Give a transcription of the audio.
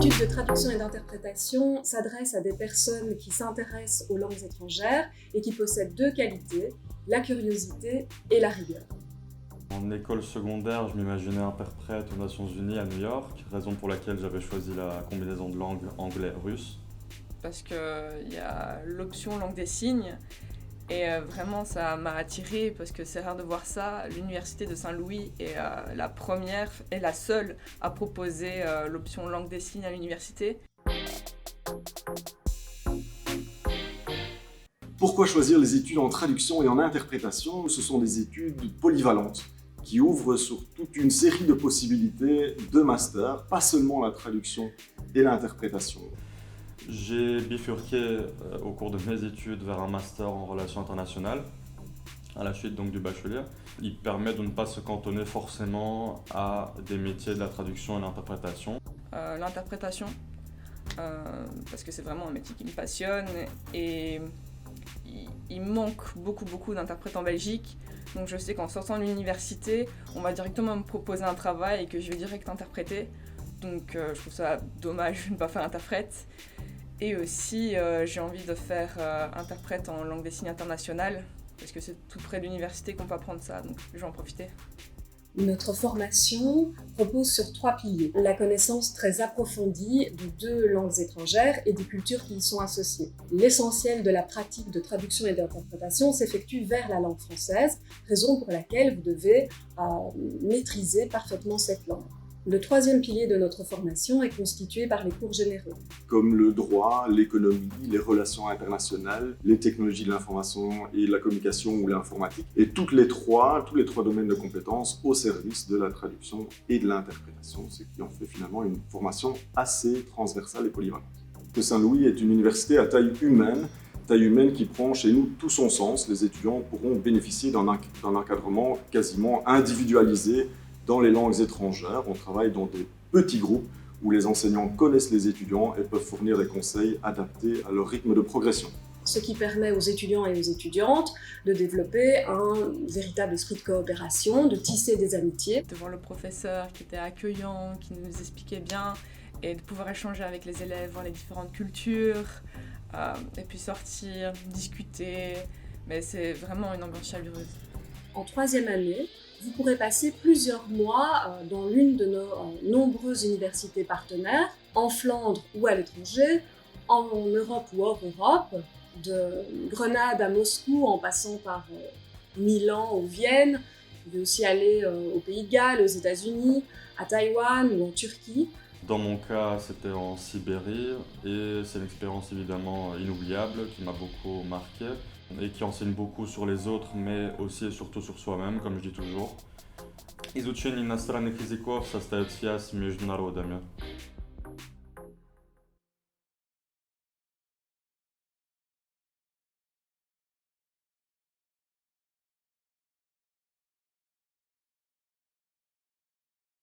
L'étude de traduction et d'interprétation s'adresse à des personnes qui s'intéressent aux langues étrangères et qui possèdent deux qualités, la curiosité et la rigueur. En école secondaire, je m'imaginais interprète aux Nations Unies à New York, raison pour laquelle j'avais choisi la combinaison de langues anglais-russe. Parce qu'il y a l'option langue des signes et vraiment ça m'a attirée parce que c'est rare de voir ça. L'université de Saint-Louis est la première et la seule à proposer l'option langue des signes à l'université. Pourquoi choisir les études en traduction et en interprétation? Ce sont des études polyvalentes qui ouvrent sur toute une série de possibilités de master, pas seulement la traduction et l'interprétation. J'ai bifurqué au cours de mes études vers un master en relations internationales, à la suite donc du bachelier. Il permet de ne pas se cantonner forcément à des métiers de la traduction et l'interprétation. L'interprétation, parce que c'est vraiment un métier qui me passionne et il manque beaucoup d'interprètes en Belgique. Donc je sais qu'en sortant de l'université, on va directement me proposer un travail et que je vais direct interpréter. Donc je trouve ça dommage de ne pas faire interprète. Et aussi j'ai envie de faire interprète en langue des signes internationale, parce que c'est tout près de l'université qu'on peut apprendre ça, donc je vais en profiter. Notre formation repose sur trois piliers. La connaissance très approfondie de deux langues étrangères et des cultures qui y sont associées. L'essentiel de la pratique de traduction et d'interprétation s'effectue vers la langue française, raison pour laquelle vous devez maîtriser parfaitement cette langue. Le troisième pilier de notre formation est constitué par les cours généraux. Comme le droit, l'économie, les relations internationales, les technologies de l'information et la communication ou l'informatique, et tous les trois domaines de compétences au service de la traduction et de l'interprétation, ce qui en fait finalement une formation assez transversale et polyvalente. Saint-Louis est une université à taille humaine qui prend chez nous tout son sens. Les étudiants pourront bénéficier d'un encadrement quasiment individualisé dans les langues étrangères. On travaille dans des petits groupes où les enseignants connaissent les étudiants et peuvent fournir des conseils adaptés à leur rythme de progression. Ce qui permet aux étudiants et aux étudiantes de développer un véritable esprit de coopération, de tisser des amitiés. De voir le professeur qui était accueillant, qui nous expliquait bien, et de pouvoir échanger avec les élèves, voir les différentes cultures, et puis sortir, discuter, mais c'est vraiment une ambiance chaleureuse. En troisième année, vous pourrez passer plusieurs mois dans l'une de nos nombreuses universités partenaires, en Flandre ou à l'étranger, en Europe ou hors Europe, de Grenade à Moscou en passant par Milan ou Vienne. Vous pouvez aussi aller au Pays de Galles, aux États-Unis, à Taïwan ou en Turquie. Dans mon cas, c'était en Sibérie et c'est une expérience évidemment inoubliable qui m'a beaucoup marqué et qui enseigne beaucoup sur les autres, mais aussi et surtout sur soi-même, comme je dis toujours. Изучение иностранных языков состоит связь между народами.